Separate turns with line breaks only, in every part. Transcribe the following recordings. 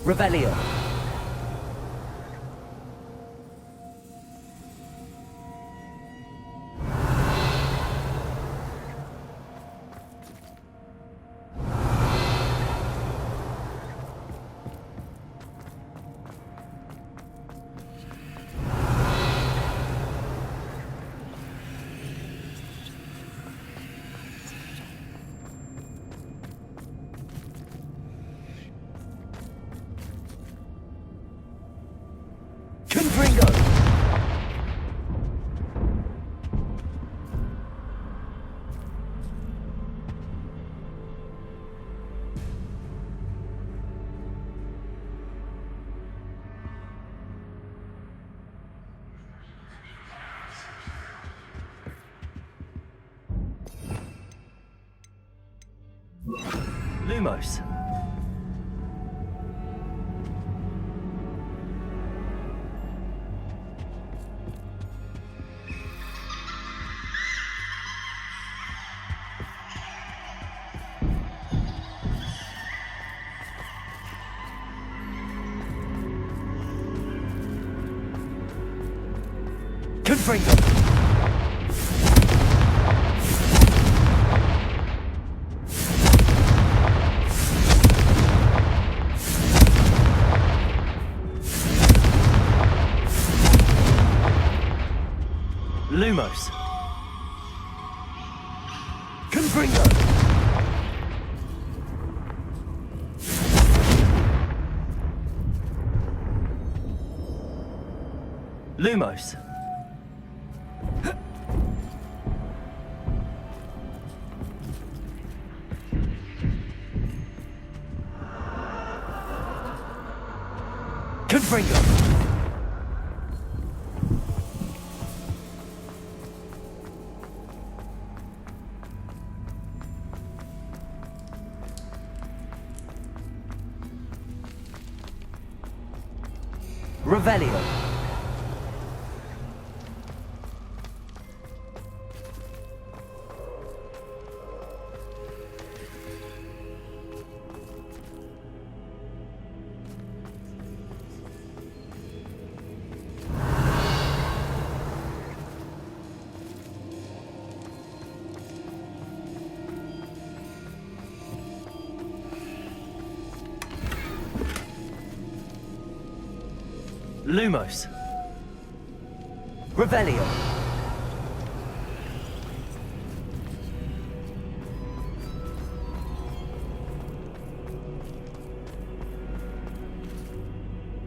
Revelio. Lumos. Confringo. Lumos. Confringo. Lumos. Confringo. Revelio. Lumos. Revelio.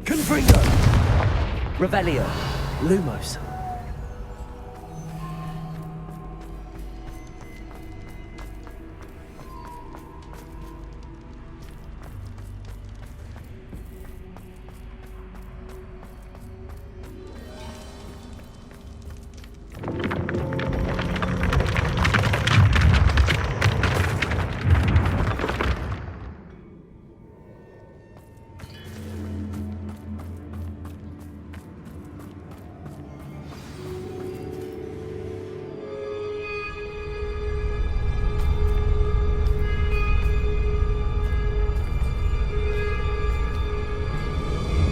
Confringo. Revelio. Lumos.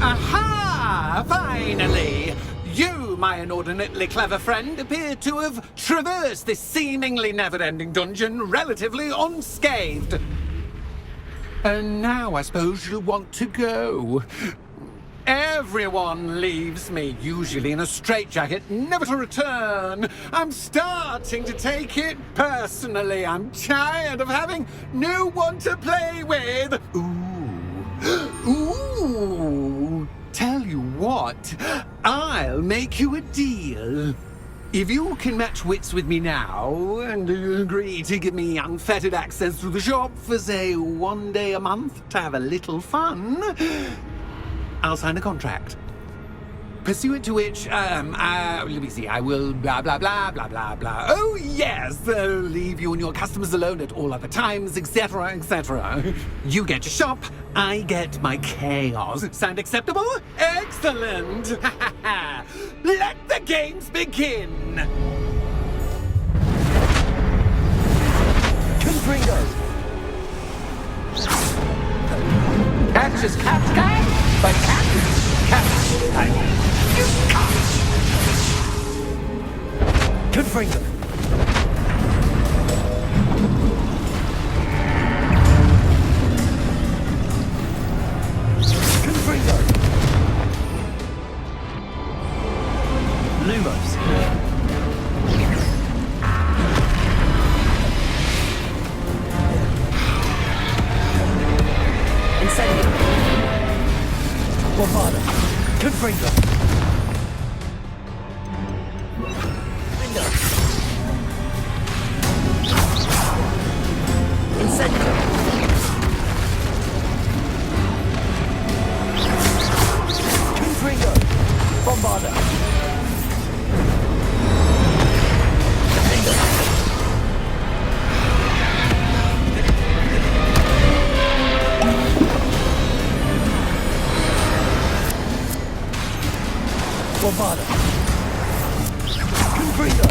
Aha! Finally! You, my inordinately clever friend, appear to have traversed this seemingly never-ending dungeon relatively unscathed. And now I suppose you'll want to go. Everyone leaves me, usually in a straitjacket, never to return. I'm starting to take it personally. I'm tired of having no one to play with. Ooh. Tell you what, I'll make you a deal. If you can match wits with me now, and agree to give me unfettered access to the shop for, say, 1 day a month to have a little fun, I'll sign a contract. Pursuant to which, let me see, I will blah, blah, blah, blah, blah, blah. Oh, yes, leave you and your customers alone at all other times, etc., etc. You get your shop, I get my chaos. Sound acceptable? Excellent! Let the games begin!
Confringo.
catch as cats can, but cats can. You can't.
Confringo. Confringo. Lumos. Incendio. Bovada. Confringo. Window. Incendio. Confringo. Bombarda. Defender. Bombarda. Confringo.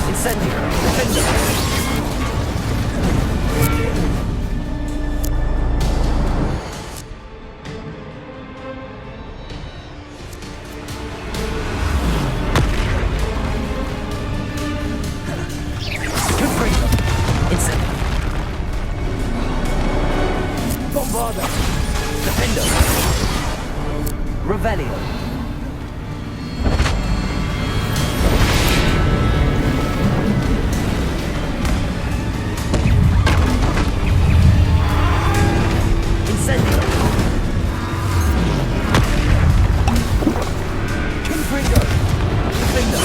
Incendio. Defender. Confringo. Incendio. Bombarda. Defender. Revelio. Incendio. Confringo. Defender.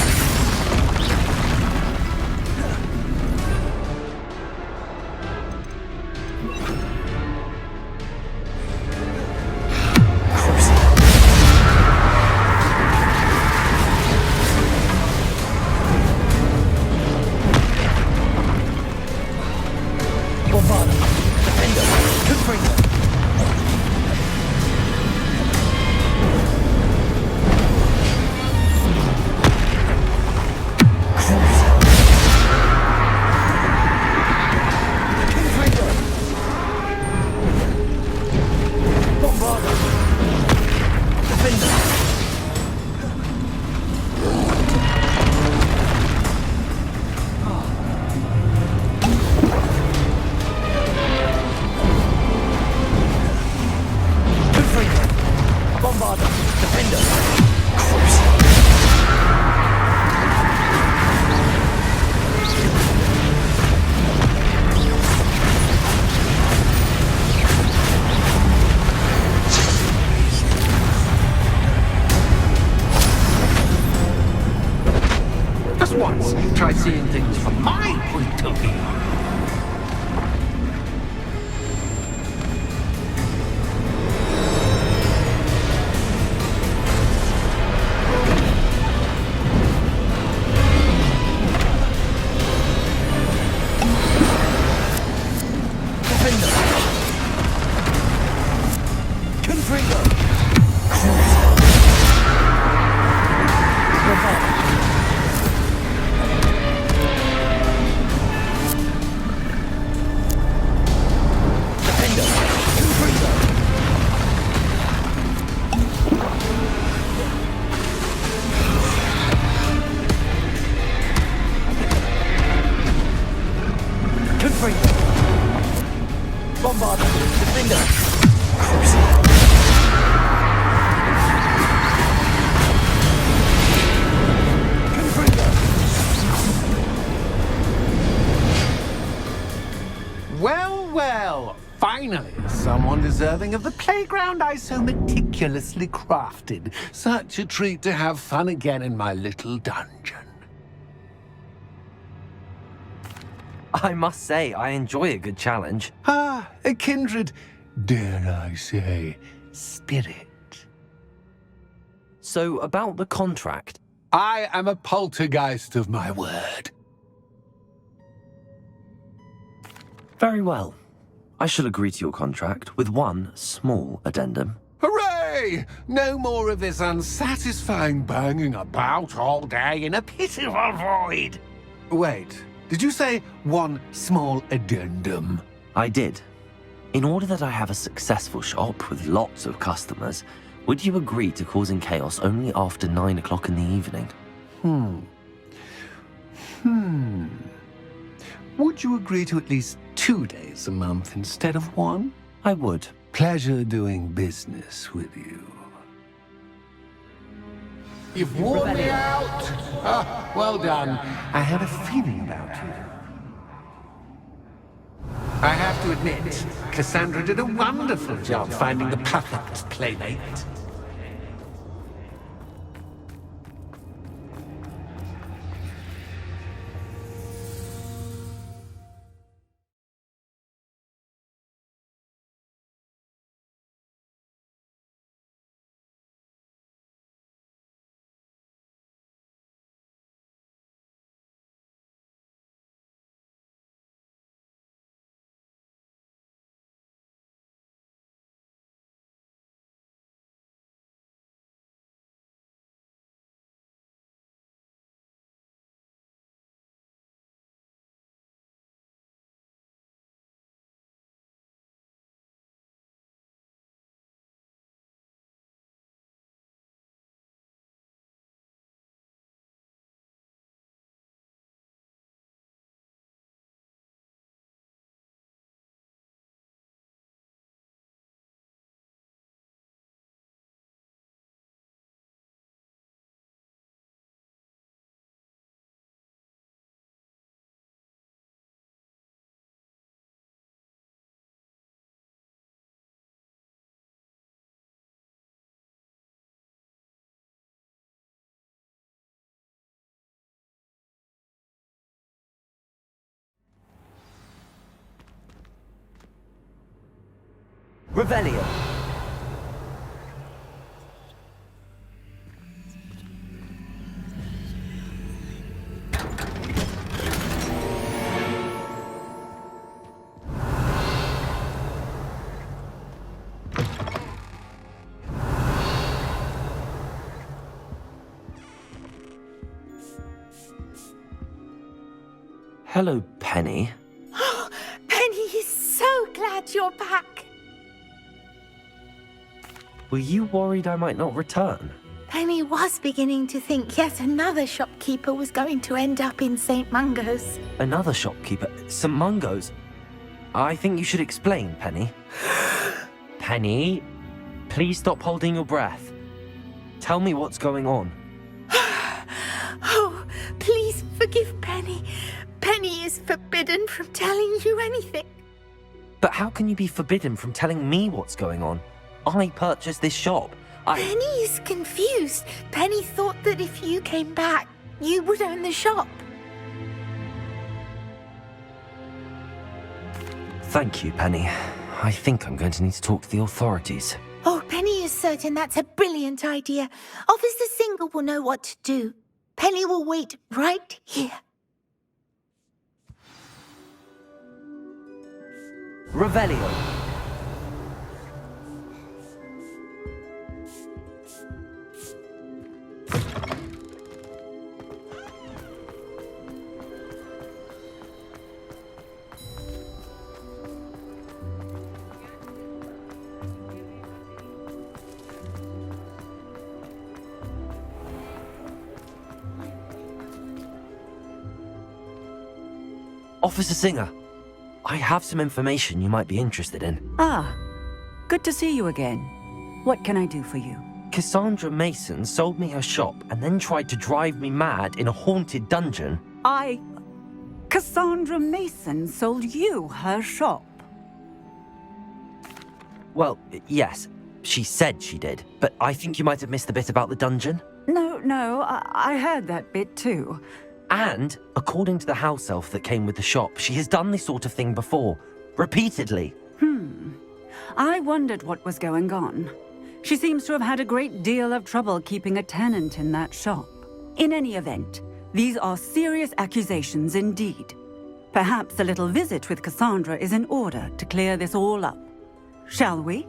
Bombarda. Defender. Confringo. Confringo. Bombarda. Defender. Confringo. Bombarda. Defender.
Just once, try seeing things from my point of view.
Defender. Confringo. Bombarda. Defender. Confringo. Confringo. Bombarda. Defender. Confringo.
Well, well, finally, someone deserving of the playground I so meticulously crafted. Such a treat to have fun again in my little dungeon.
I must say, I enjoy a good challenge.
Ah, a kindred, dare I say, spirit.
So, about the contract.
I am a poltergeist of my word.
Very well. I shall agree to your contract with one small addendum.
Hooray! No more of this unsatisfying banging about all day in a pitiful void. Wait, Did you say one small addendum?
I did. In order that I have a successful shop with lots of customers, would you agree to causing chaos only after 9 o'clock in the evening?
Would you agree to at least 2 days a month instead of one?
I would.
Pleasure doing business with you. You've worn me out! Ah, well done. I had a feeling about you. I have to admit, Cassandra did a wonderful job finding the perfect playmate.
Revelio. Hello, Penny.
Penny is so glad you're back.
Were you worried I might not return?
Penny was beginning to think yet another shopkeeper was going to end up in St. Mungo's.
Another shopkeeper? St. Mungo's? I think you should explain, Penny. Penny, please stop holding your breath. Tell me what's going on.
Oh, please forgive Penny. Penny is forbidden from telling you anything.
But how can you be forbidden from telling me what's going on? I purchased this shop.
Penny is confused. Penny thought that if you came back, you would own the shop.
Thank you, Penny. I think I'm going to need to talk to the authorities.
Oh, Penny is certain that's a brilliant idea. Officer Singer will know what to do. Penny will wait right here.
Revelio. Officer Singer, I have some information you might be interested in.
Ah, good to see you again. What can I do for you?
Cassandra Mason sold me her shop and then tried to drive me mad in a haunted dungeon.
Cassandra Mason sold you her shop.
Well, yes, she said she did, but I think you might have missed the bit about the dungeon.
No, I heard that bit too.
And, according to the house elf that came with the shop, she has done this sort of thing before. Repeatedly.
I wondered what was going on. She seems to have had a great deal of trouble keeping a tenant in that shop. In any event, these are serious accusations indeed. Perhaps a little visit with Cassandra is in order to clear this all up. Shall we?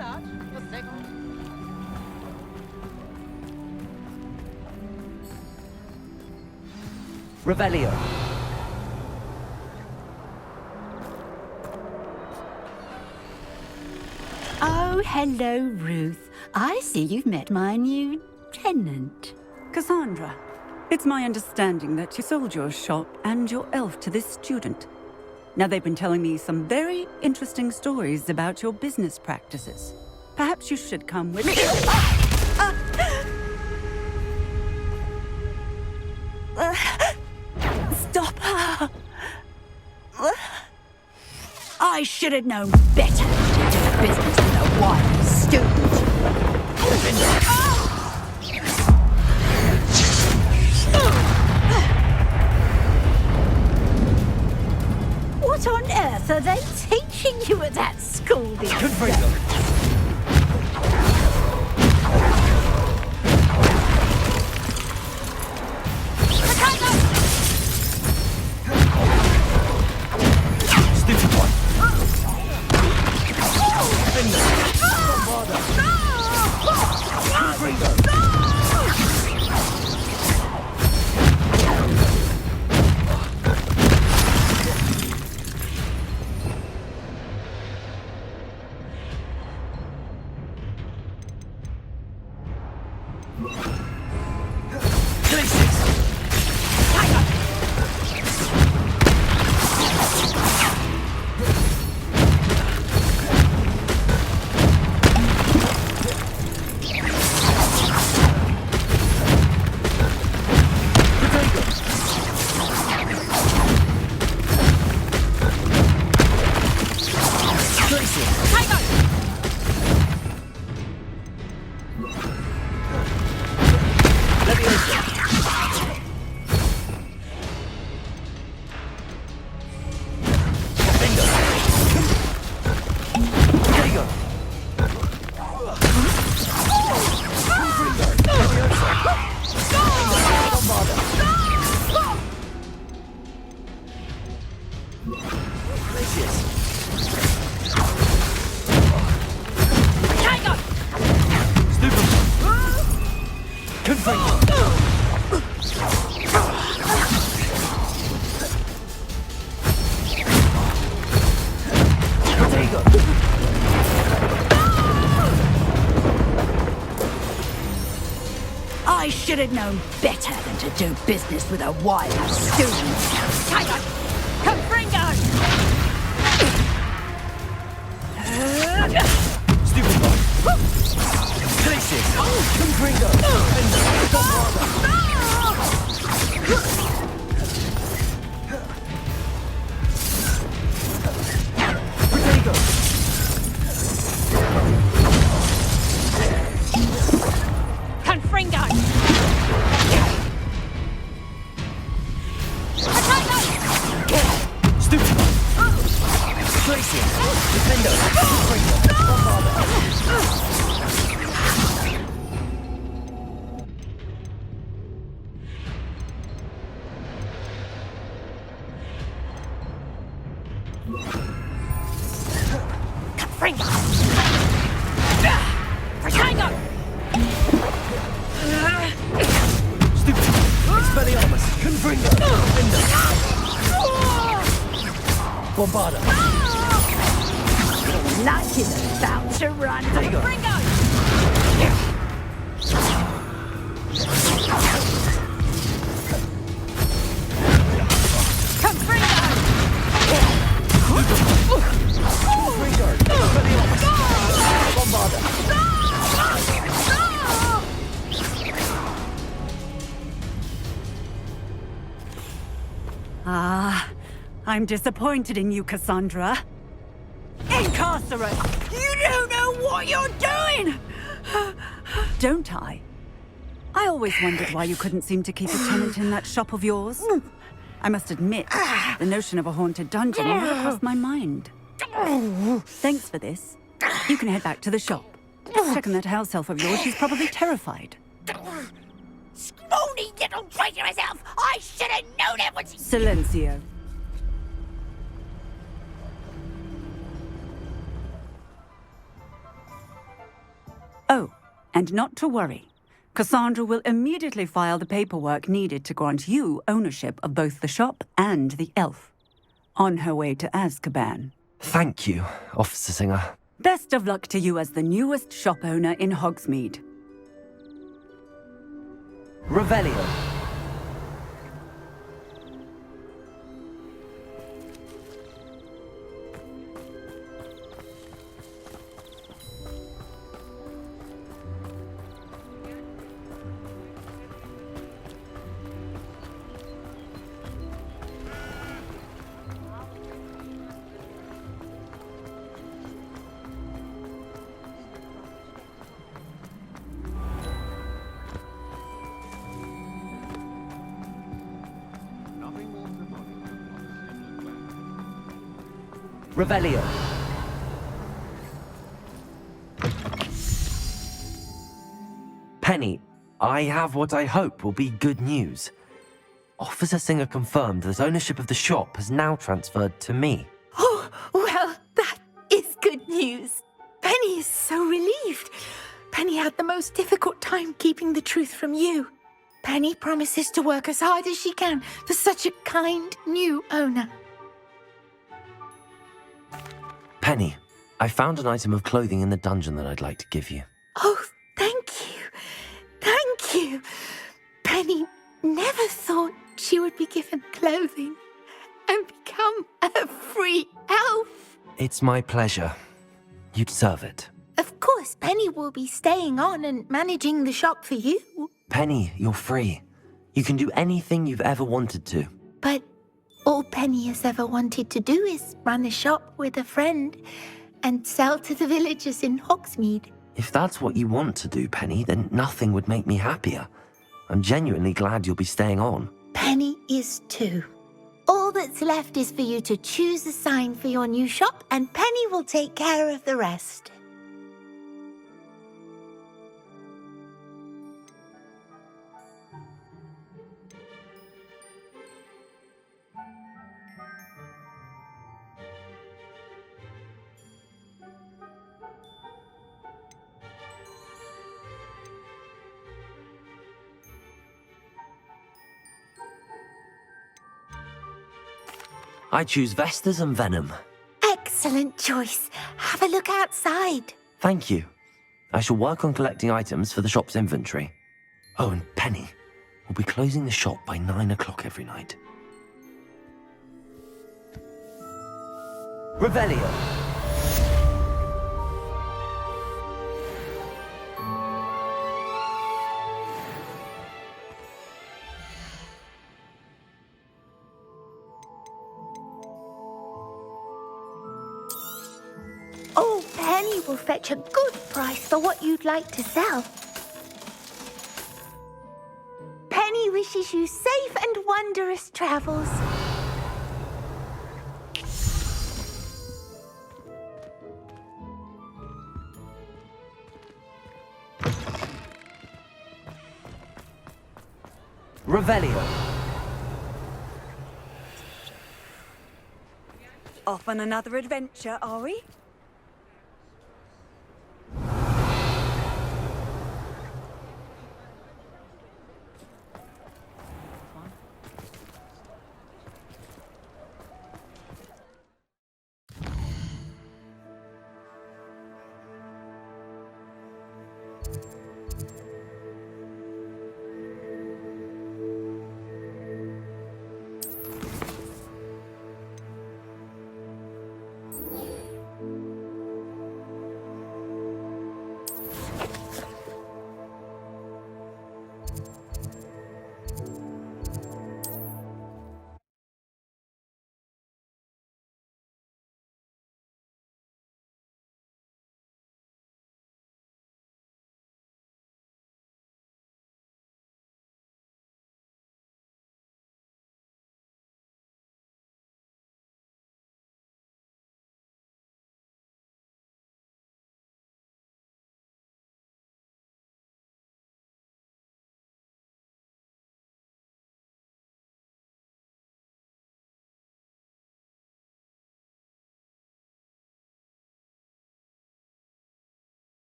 not. A second.
Revelio.
Oh, hello, Ruth. I see you've met my new tenant.
Cassandra, it's my understanding that you sold your shop and your elf to this student. Now, they've been telling me some very interesting stories about your business practices. Perhaps you should come with me.
Stop her! I should have known better to do business with a wild student. What on earth are they teaching you at that school these days?
Stupid one.
I should have known better than to do business with a wild student. Tiger! Confringo!
Stupid one. Places. Confringo. Protego.
Confringo!
Stupid one. Places. Defendo. Confringo.
Confringo! Protego!
Stupid. Expelliarmus. Confringo. Bombarda.
Luck is about to run.
Protego.
I'm disappointed in you, Cassandra. Incarcerate! You don't know what you're doing! Don't I? I always wondered why you couldn't seem to keep a tenant in that shop of yours. I must admit, the notion of a haunted dungeon never crossed my mind. Thanks for this. You can head back to the shop. Check on that house elf of yours. She's probably terrified.
Scrawny little traitor herself! I should have known it was...
Silencio. Oh, and not to worry. Cassandra will immediately file the paperwork needed to grant you ownership of both the shop and the elf. On her way to Azkaban.
Thank you, Officer Singer.
Best of luck to you as the newest shop owner in Hogsmeade.
Revelio. Revelio. Penny, I have what I hope will be good news. Officer Singer confirmed that ownership of the shop has now transferred to me.
Oh, well, that is good news. Penny is so relieved. Penny had the most difficult time keeping the truth from you. Penny promises to work as hard as she can for such a kind new owner.
Penny, I found an item of clothing in the dungeon that I'd like to give you.
Oh, thank you. Thank you. Penny never thought she would be given clothing and become a free elf.
It's my pleasure. You deserve it.
Of course, Penny will be staying on and managing the shop for you.
Penny, you're free. You can do anything you've ever wanted to.
But all Penny has ever wanted to do is run a shop with a friend and sell to the villagers in Hogsmeade.
If that's what you want to do, Penny, then nothing would make me happier. I'm genuinely glad you'll be staying on.
Penny is too. All that's left is for you to choose a sign for your new shop, and Penny will take care of the rest.
I choose Vestas and Venom.
Excellent choice. Have a look outside.
Thank you. I shall work on collecting items for the shop's inventory. Oh, and Penny, we'll be closing the shop by 9 o'clock every night. Revelio.
Oh, Penny will fetch a good price for what you'd like to sell. Penny wishes you safe and wondrous travels.
Revelio.
Off on another adventure, are we?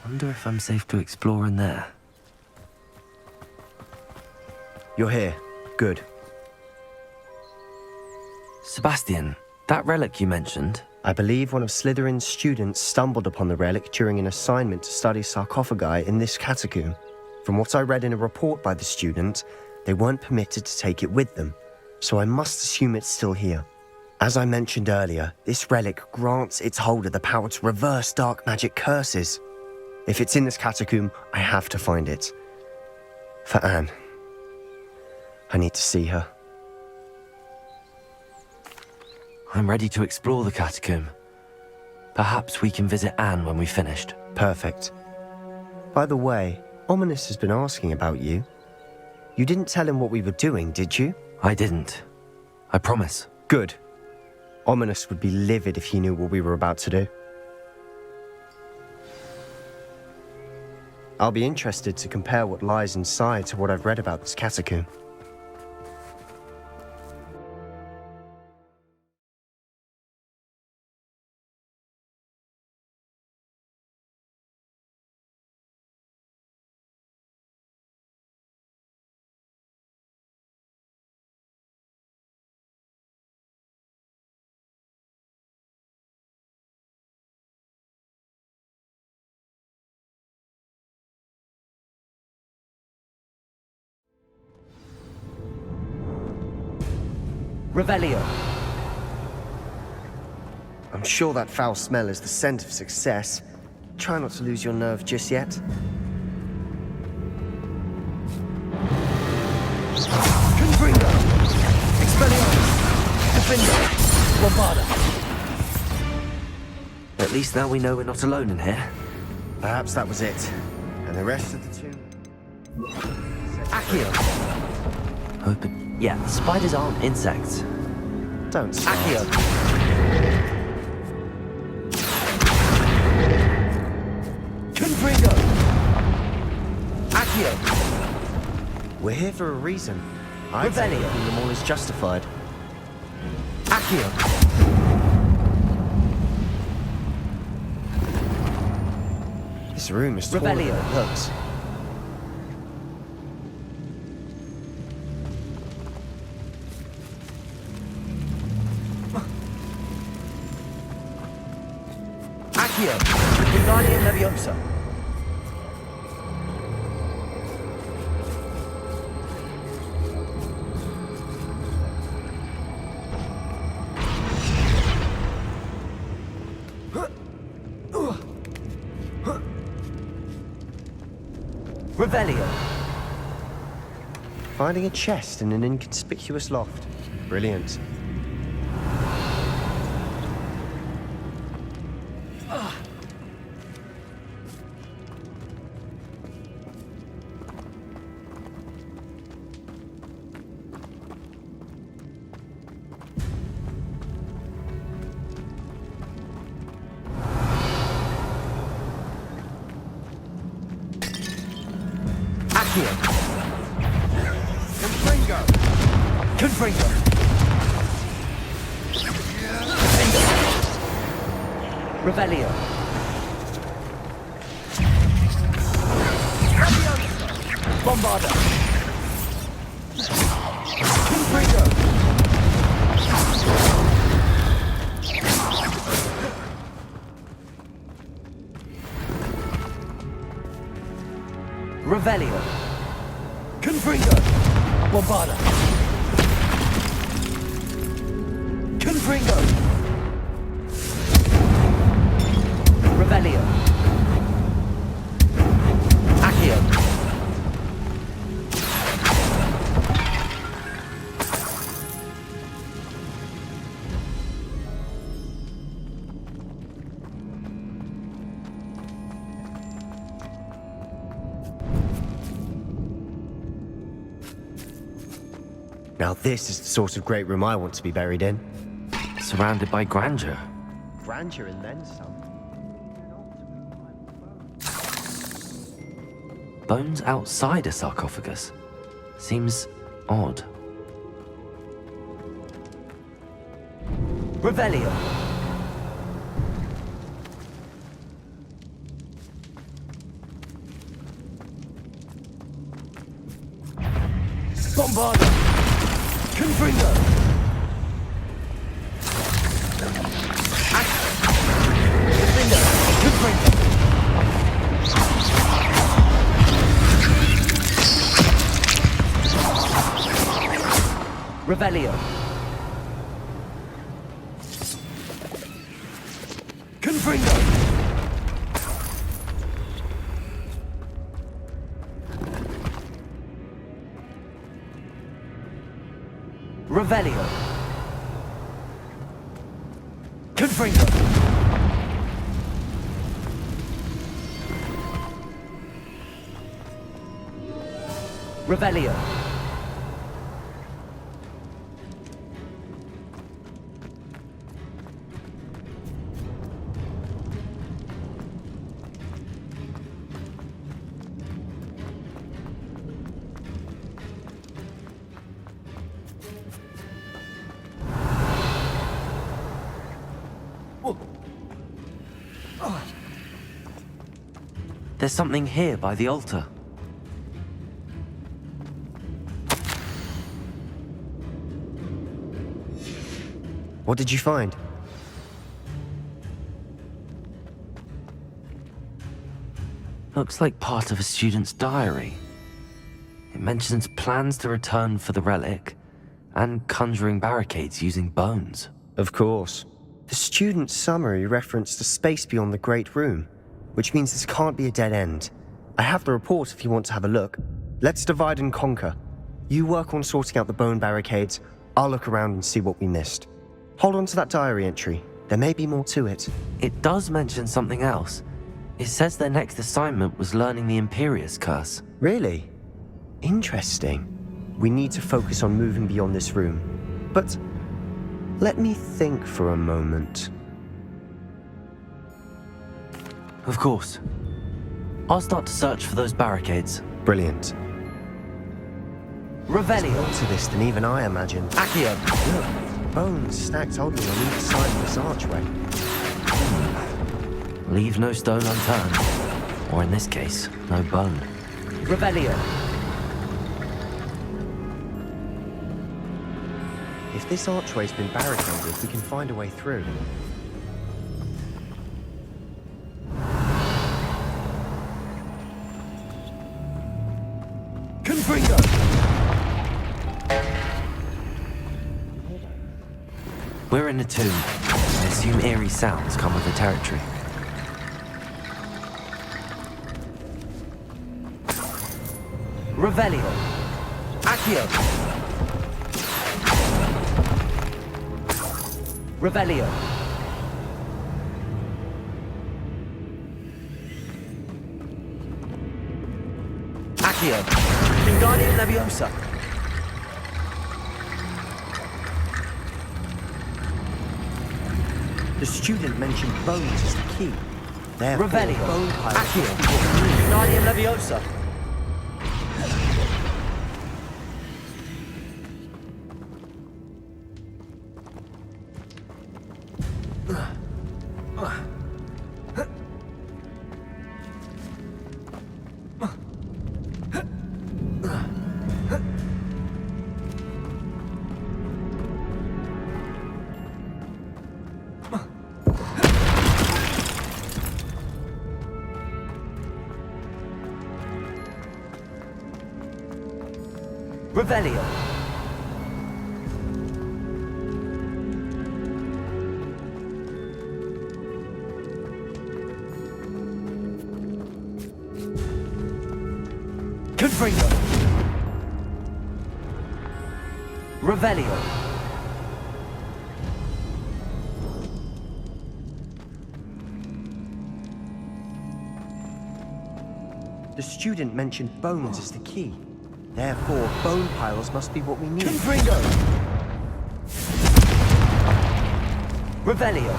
Wonder if I'm safe to explore in there.
You're here. Good.
Sebastian, that relic you mentioned,
I believe one of Slytherin's students stumbled upon the relic during an assignment to study sarcophagi in this catacomb. From what I read in a report by the student, they weren't permitted to take it with them, so I must assume it's still here. As I mentioned earlier, this relic grants its holder the power to reverse dark magic curses. If it's in this catacomb, I have to find it. For Anne. I need to see her.
I'm ready to explore the catacomb. Perhaps we can visit Anne when we've finished.
Perfect. By the way, Ominous has been asking about you. You didn't tell him what we were doing, did you?
I didn't. I promise.
Good. Ominous would be livid if he knew what we were about to do. I'll be interested to compare what lies inside to what I've read about this catacomb.
Revelio.
I'm sure that foul smell is the scent of success. Try not to lose your nerve just yet.
Confringo. Expelliarmus. Defender. Bombarda. At least now we know we're not alone in here.
Perhaps that was it. And the rest of the two...
Accio. Yeah, spiders aren't insects.
Don't start.
Accio. Confringo. Accio.
We're here for a reason. I
Revelio.
think them all is justified.
Accio.
This room is taller than
Revelio.
it looks.
Accio. Wingardium Leviosa. Revelio.
Finding a chest in an inconspicuous loft. Brilliant.
Accio. Confringo. Confringo. Revelio. Bombarda. Confringo. Revelio. Confringo. Bombarda. Confringo. Revelio. Accio.
Now this is the sort of great room I want to be buried in.
Surrounded by grandeur.
Grandeur and then some.
Bones outside a sarcophagus. Seems odd. Revelio. Confringo! Confringo! Confringo! Revelio! Confringo! Revelio! Confringo! Revelio! There's something here by the altar.
What did you find?
Looks like part of a student's diary. It mentions plans to return for the relic and conjuring barricades using bones.
Of course. The student's summary referenced a space beyond the Great Room, which means this can't be a dead end. I have the report if you want to have a look. Let's divide and conquer. You work on sorting out the bone barricades, I'll look around and see what we missed. Hold on to that diary entry. There may be more to it.
It does mention something else. It says their next assignment was learning the Imperius Curse.
Really? Interesting. We need to focus on moving beyond this room. But let me think for a moment.
Of course. I'll start to search for those barricades.
Brilliant.
Revelio!
More to this than even I imagined.
Accio!
Look, bones stacked oddly on either side of this archway.
Leave no stone unturned. Or in this case, no bone. Revelio!
If this archway's been barricaded, we can find a way through.
Confringo! We're in a tomb. I assume eerie sounds come with the territory. Revelio! Accio! Revelio! Accio! Wingardium Leviosa!
The student mentioned bones as the key. Therefore,
Revelio!
bone piles
Accio!
must be what we need.
Wingardium Leviosa! Revelio! Confringo! Revelio!
The student mentioned bones as the key. Therefore, bone piles must be what we need.
Confringo! Revelio!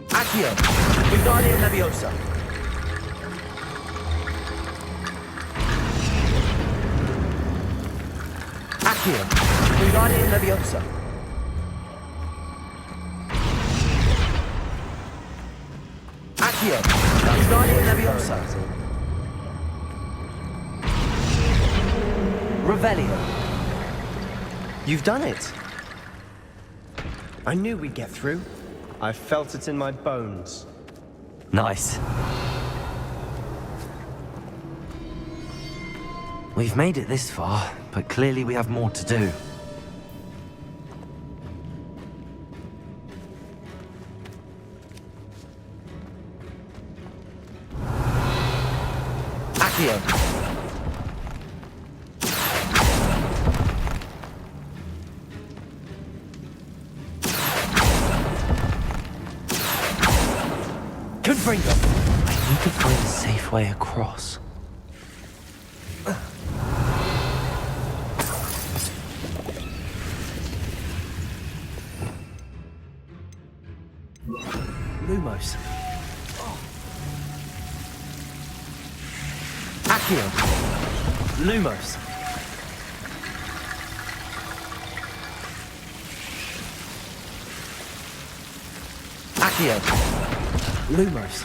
Accio! Wingardium Leviosa! Accio! Wingardium Leviosa! Accio! Wingardium Leviosa! Revelio.
You've done it. I knew we'd get through. I felt it in my bones.
Nice. We've made it this far, but clearly we have more to do. Accio. Confringo. I need to find a safe way across. Lumos. Accio. Lumos. Accio. Lumos.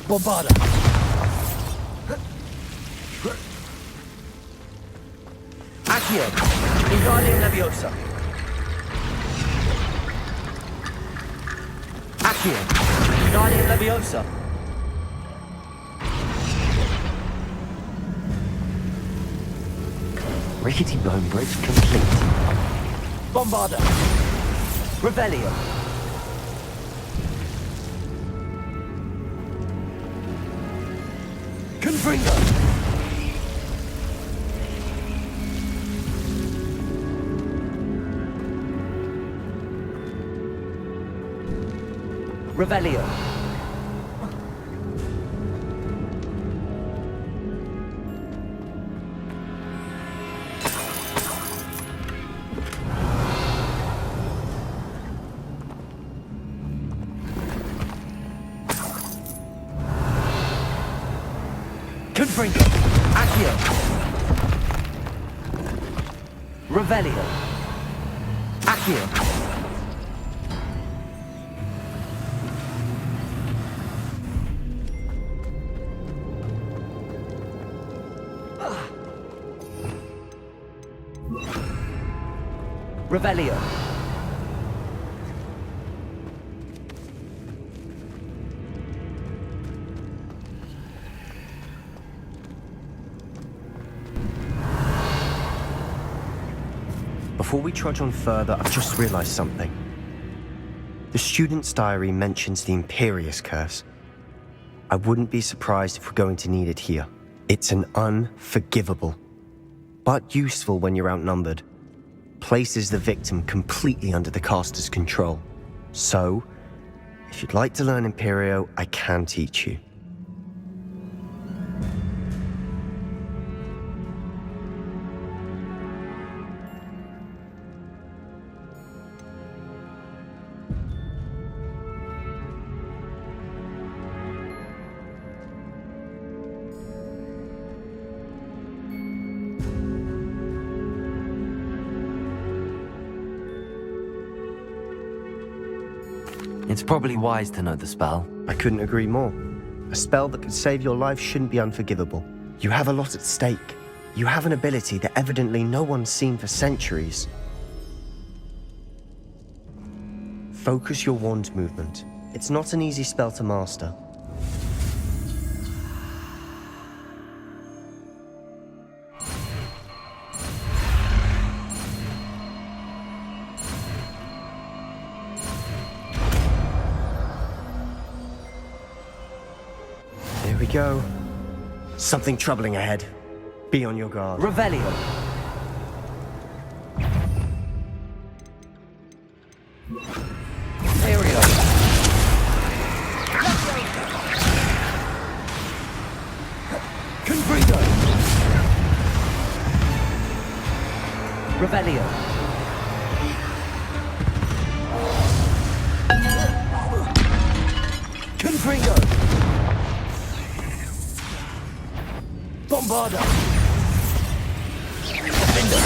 Bombarda. Accio. Ingardium Leviosa. Accio. Ingardium Leviosa. Rickety bone bridge complete. Bombarda. Revelio. Confringo. Revelio. Confringo. Accio. Revelio. Accio. Revelio.
Before we trudge on further, I've just realized something. The student's diary mentions the Imperious Curse. I wouldn't be surprised if we're going to need it here. It's an unforgivable, but useful when you're outnumbered. Places the victim completely under the caster's control. So, if you'd like to learn Imperio, I can teach you.
It's probably wise to know the spell.
I couldn't agree more. A spell that could save your life shouldn't be unforgivable. You have a lot at stake. You have an ability that evidently no one's seen for centuries. Focus your wand movement. It's not an easy spell to master. Here we go. Something troubling ahead. Be on your guard.
Revelio. Aerial. Confringo. Revelio. Confringo. Bombarda. Defender.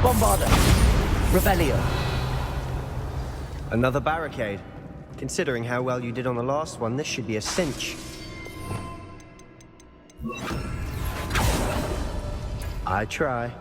Bombarda. Revelio.
Another barricade. Considering how well you did on the last one, this should be a cinch. I try.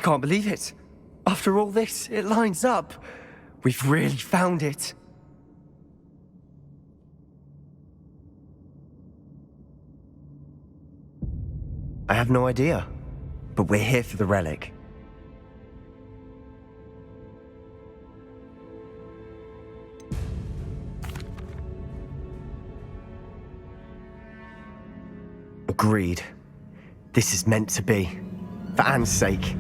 can't believe it. After all this, it lines up. We've really found it. I have no idea, but we're here for the relic. Agreed. This is meant to be. For Anne's sake.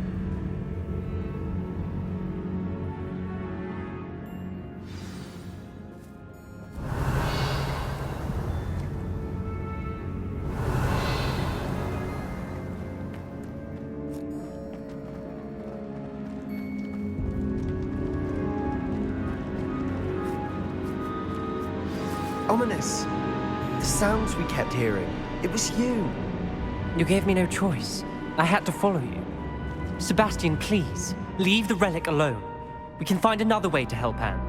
Ominous. The sounds we kept hearing. It was you.
You gave me no choice. I had to follow you. Sebastian, please, leave the relic alone. We can find another way to help Anne.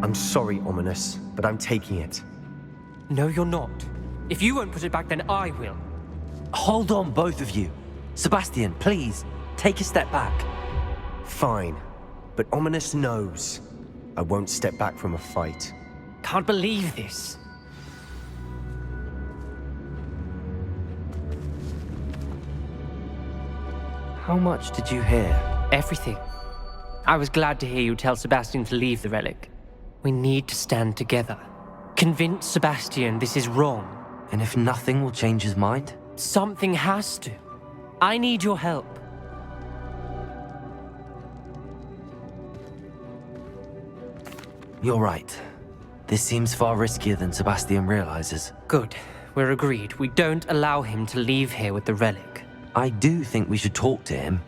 I'm sorry, Ominous, but I'm taking it.
No, you're not. If you won't put it back, then I will.
Hold on, both of you. Sebastian, please, take a step back.
Fine, but Ominous knows I won't step back from a fight.
Can't believe this.
How much did you hear?
Everything. I was glad to hear you tell Sebastian to leave the relic. We need to stand together. Convince Sebastian this is wrong.
And if nothing will change his mind?
Something has to. I need your help.
You're right. This seems far riskier than Sebastian realizes.
Good. We're agreed. We don't allow him to leave here with the relic.
I do think we should talk to him,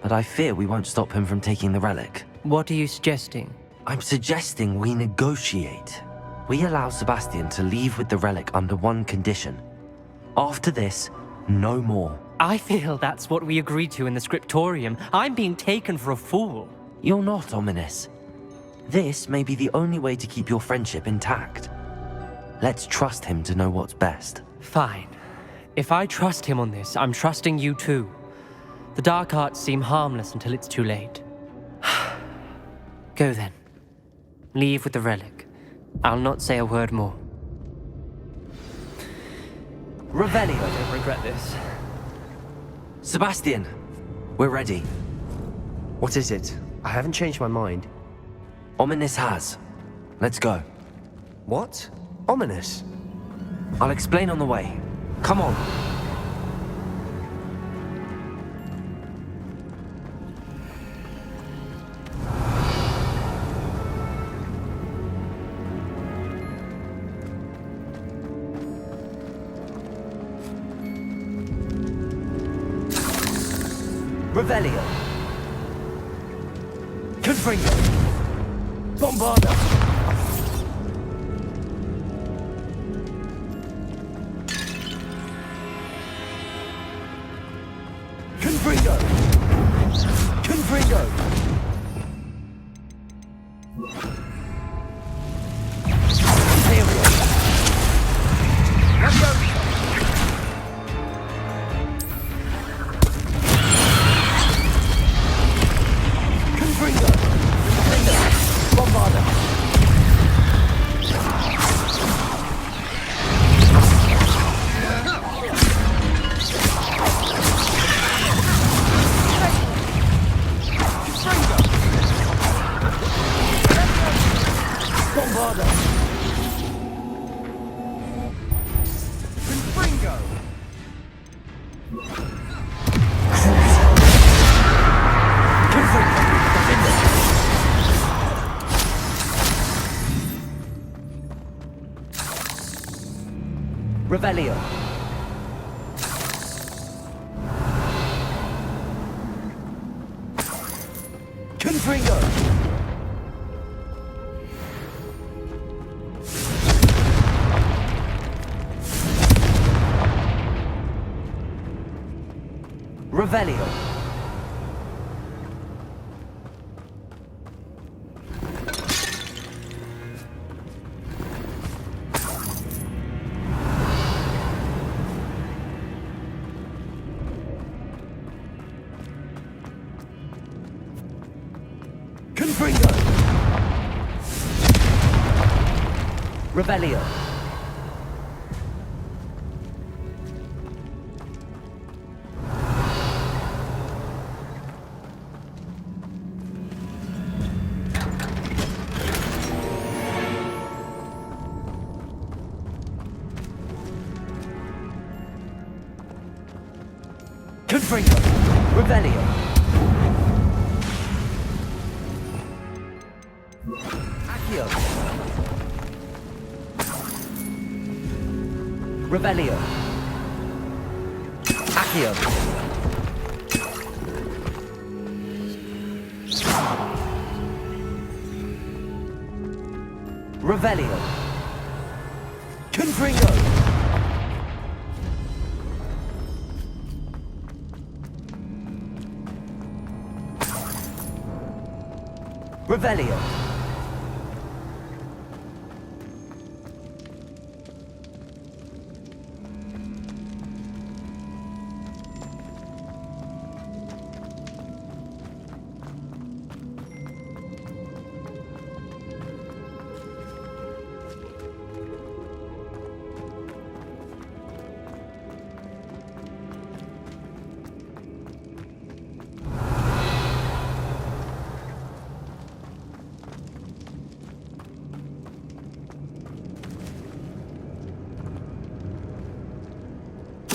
but I fear we won't stop him from taking the relic.
What are you suggesting?
I'm suggesting we negotiate. We allow Sebastian to leave with the relic under one condition. After this, no more.
I feel that's what we agreed to in the scriptorium. I'm being taken for a fool.
You're not, Ominous. This may be the only way to keep your friendship intact. Let's trust him to know what's best.
Fine. If I trust him on this, I'm trusting you too. The dark arts seem harmless until it's too late. Go then. Leave with the relic. I'll not say a word more.
Revelio.
I don't regret this.
Sebastian, we're ready.
What is it? I haven't changed my mind.
Ominous has. Let's go.
What? Ominous?
I'll explain on the way. Come on. Revelio. Confringo. Bombarda. Confringo. Confringo. Imperial. Let's go. Confringo. Bombarda. Bombarda. Confringo. Revelio. Confringo. Revelio.
Confringo! Revelio. Confringo. Revelio. Accio. Revelio. Accio. Revelio. Confringo. Revelio.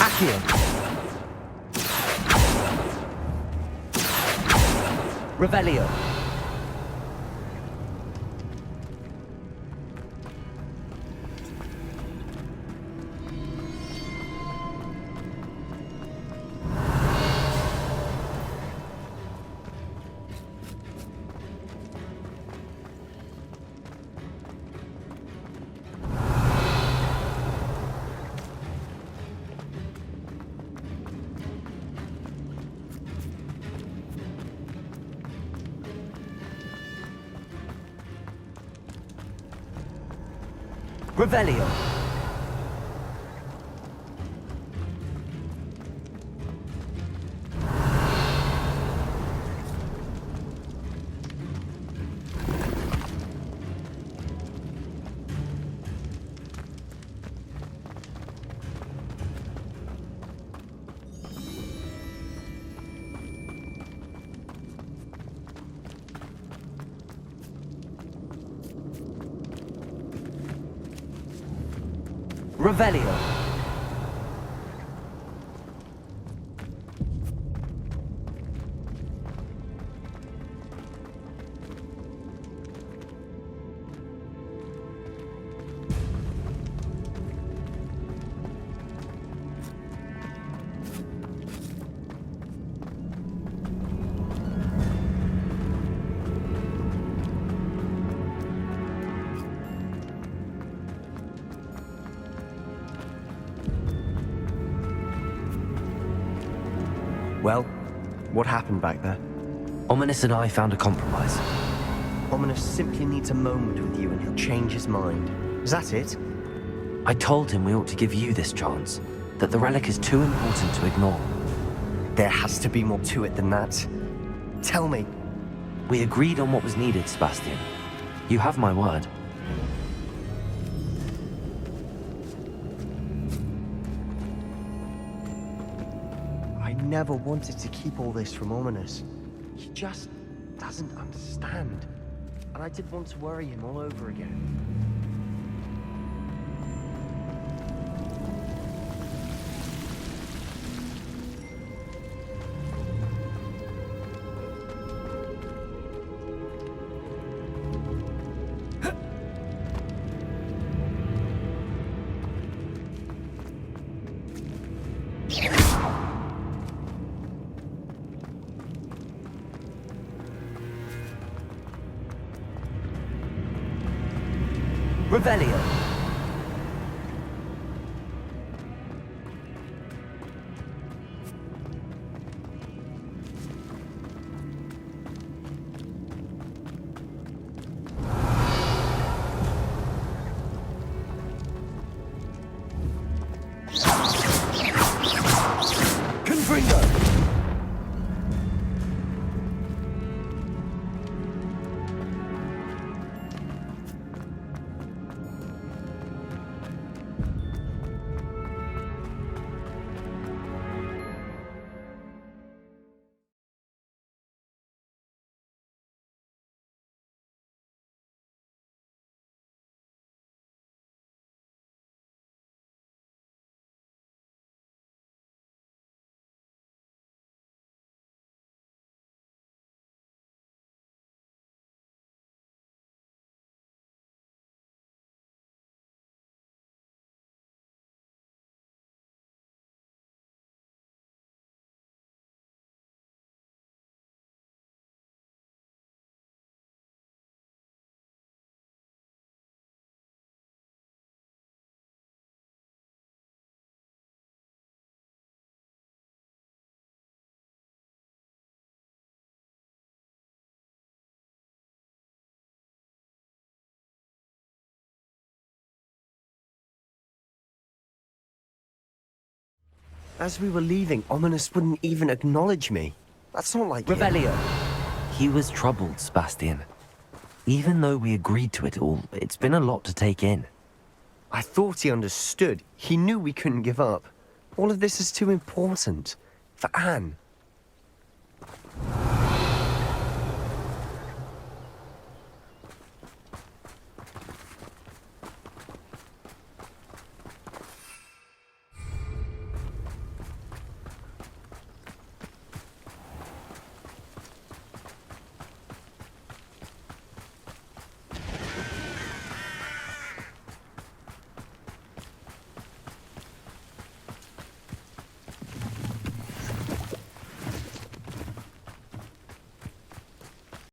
Accio. Revelio. Revelio. Revelio.
Well, what happened back there?
Ominous and I found a compromise.
Ominous simply needs a moment with you and he'll change his mind. Is that it?
I told him we ought to give you this chance, that the relic is too important to ignore.
There has to be more to it than that. Tell me.
We agreed on what was needed, Sebastian. You have my word.
I never wanted to keep all this from Ominous. He just doesn't understand. And I didn't want to worry him all over again.
Revelio. Confringo.
As we were leaving, Ominous wouldn't even acknowledge me. That's not like him.
Revelio.
He was troubled, Sebastian. Even though we agreed to it all, it's been a lot to take in.
I thought he understood. He knew we couldn't give up. All of this is too important. For Anne.